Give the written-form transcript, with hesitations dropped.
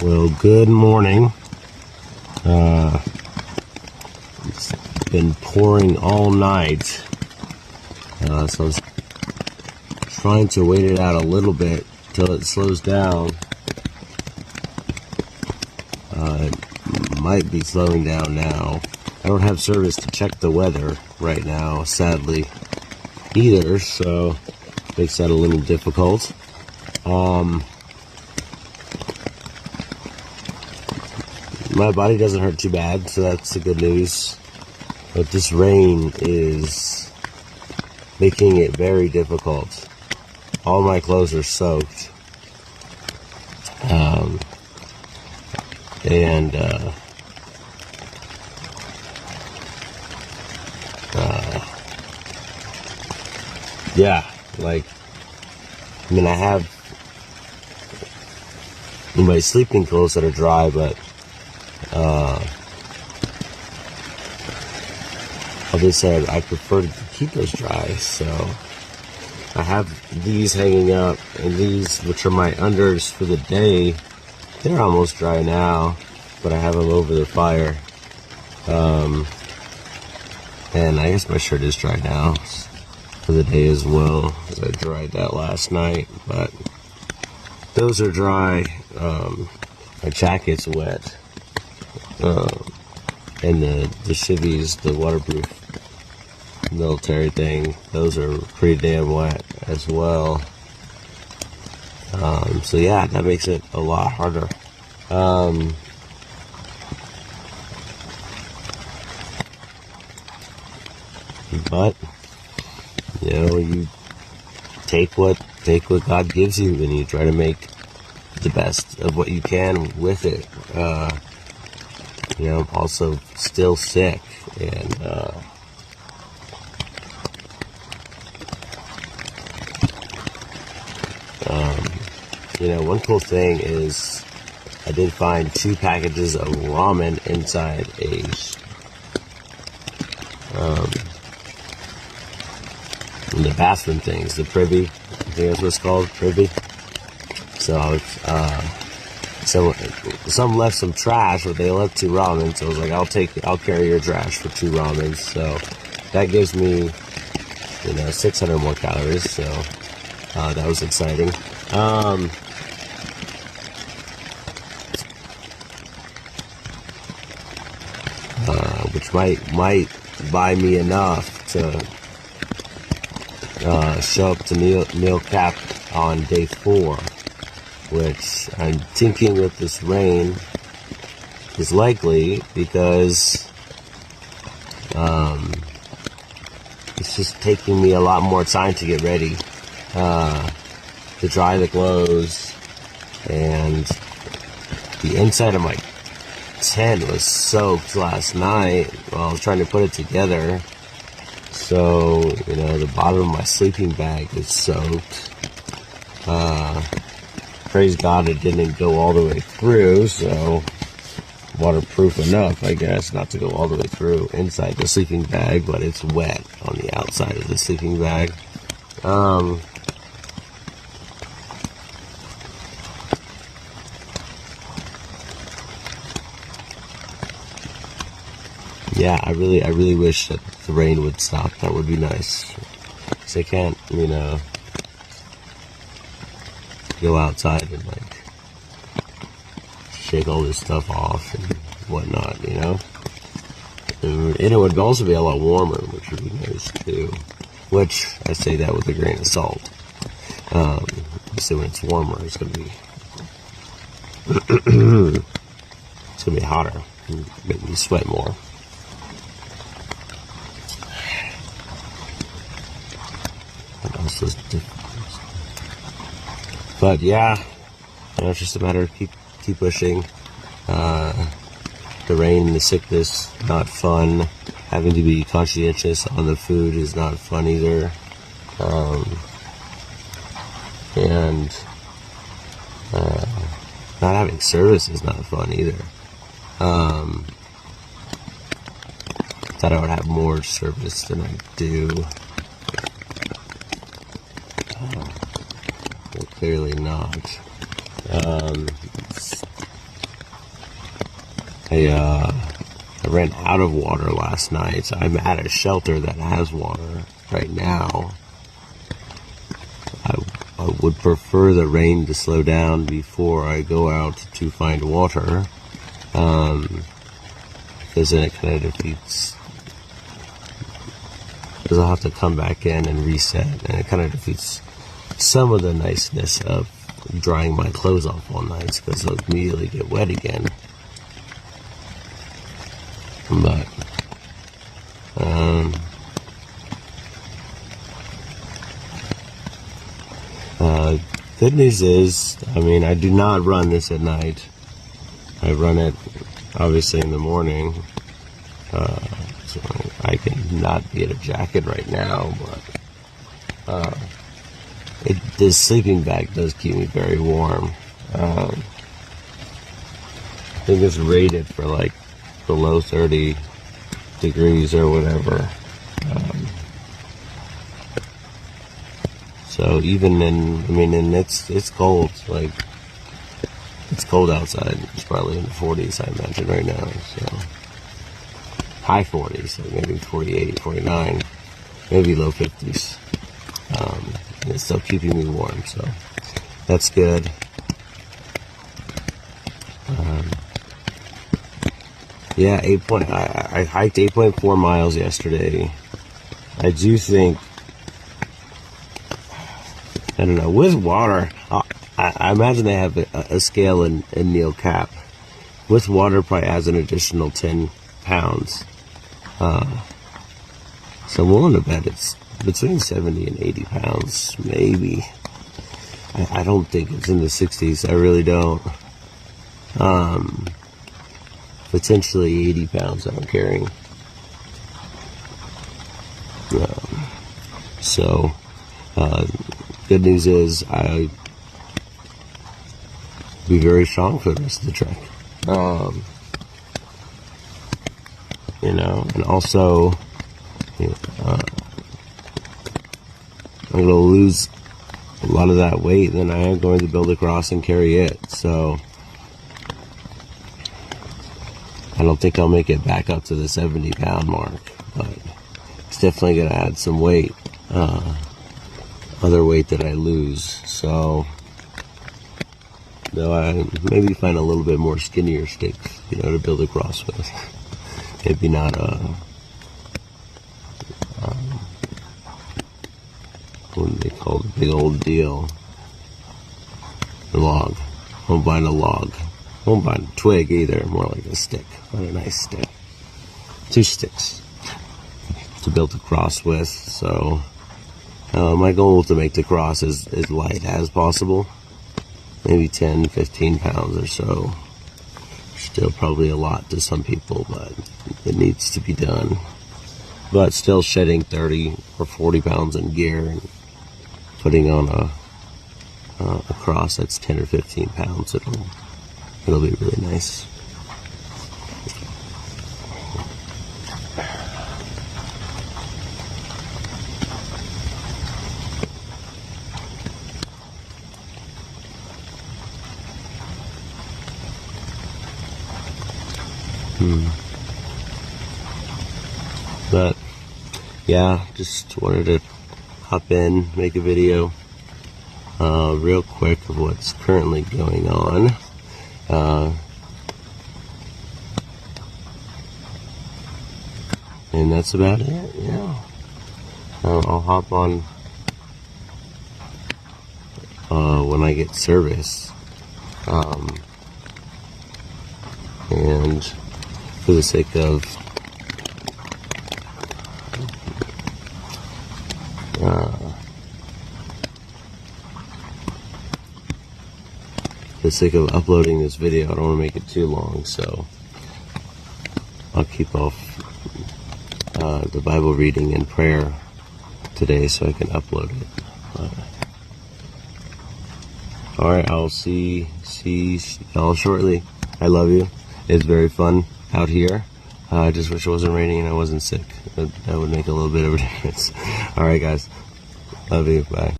Well, good morning. It's been pouring all night, so I was trying to wait it out a little bit till it slows down. It might be slowing down now. I don't have service to check the weather right now, sadly, either, so makes that a little difficult. My body doesn't hurt too bad, so that's the good news. But this rain is making it very difficult. All my clothes are soaked. Yeah, I have my sleeping clothes that are dry, but obviously I prefer to keep those dry, so I have these hanging up, and these, which are my unders for the day, they're almost dry now, but I have them over the fire. And I guess my shirt is dry now for the day as well, as I dried that last night, but those are dry. My jacket's wet. And the chivvies, the waterproof military thing, those are pretty damn wet as well. So yeah, that makes it a lot harder. But you take what God gives you, and you try to make the best of what you can with it. I'm also still sick, and one cool thing is I did find 2 packages of ramen inside the bathroom things, the Privy, I think that's what it's called, Privy. So some left some trash, but they left 2 ramen, so I was like, I'll carry your trash for 2 ramen. So that gives me 600 more calories, so that was exciting. Which might buy me enough to show up to meal cap on day 4, which I'm thinking with this rain is likely, because it's just taking me a lot more time to get ready, to dry the clothes, and the inside of my tent was soaked last night while I was trying to put it together. So, the bottom of my sleeping bag is soaked. Praise God it didn't go all the way through, so waterproof enough, I guess, not to go all the way through inside the sleeping bag, but it's wet on the outside of the sleeping bag. Yeah, I really wish that the rain would stop. That would be nice. 'Cause I can't, go outside and shake all this stuff off and whatnot, And it would also be a lot warmer, which would be nice too. Which, I say that with a grain of salt. So when it's warmer, it's gonna be it's gonna be hotter and make me sweat more. But yeah, it's just a matter of keep pushing. The rain and the sickness, not fun. Having to be conscientious on the food is not fun either. And not having service is not fun either. Thought I would have more service than I do. Well, clearly not. I ran out of water last night. I'm at a shelter that has water right now. I would prefer the rain to slow down before I go out to find water, because then it kind of defeats, because I'll have to come back in and reset, and it kind of defeats some of the niceness of drying my clothes off all nights, because they'll immediately get wet again. But good news is, I mean, I do not run this at night. I run it obviously in the morning. So I cannot be in a jacket right now, but this sleeping bag does keep me very warm. I think it's rated for like below 30 degrees or whatever. So even and it's cold, like, it's cold outside. It's probably in the 40s, I imagine, right now. So high 40s, like maybe 48, 49, maybe low 50s. It's still keeping me warm, so that's good. Yeah, I hiked 8.4 miles yesterday. I do think, I don't know, with water, I imagine they have a scale in Neil Cap. With water, probably adds an additional 10 pounds. So I'm willing to bet it's between 70 and 80 pounds, maybe. I don't think it's in the 60s. I really don't. Potentially 80 pounds that I'm carrying. So, good news is I'll be very strong for the rest of the trek. And also, I'm going to lose a lot of that weight, then I am going to build a cross and carry it. So, I don't think I'll make it back up to the 70-pound mark, but it's definitely going to add some weight, other weight that I lose. So, though I maybe find a little bit more skinnier sticks, to build a cross with. Maybe not what do they call the big old deal? The log. Won't bind a log. Won't bind a twig either. More like a stick. Not a nice stick. 2 sticks to build a cross with. So my goal is to make the cross as light as possible. Maybe 10, 15 pounds or so. Still probably a lot to some people, but it needs to be done. But still shedding 30 or 40 pounds in gear and putting on a cross that's 10 or 15 pounds, it'll be really nice. But yeah, just wanted to hop in, make a video real quick of what's currently going on. And that's about it. Yeah, I'll hop on when I get service, and for the sake of uploading this video, I don't want to make it too long, so I'll keep off the Bible reading and prayer today so I can upload it. Alright, I'll see y'all shortly. I love you. It's very fun out here. I just wish it wasn't raining and I wasn't sick. That would make a little bit of a difference. Alright guys, love you, bye.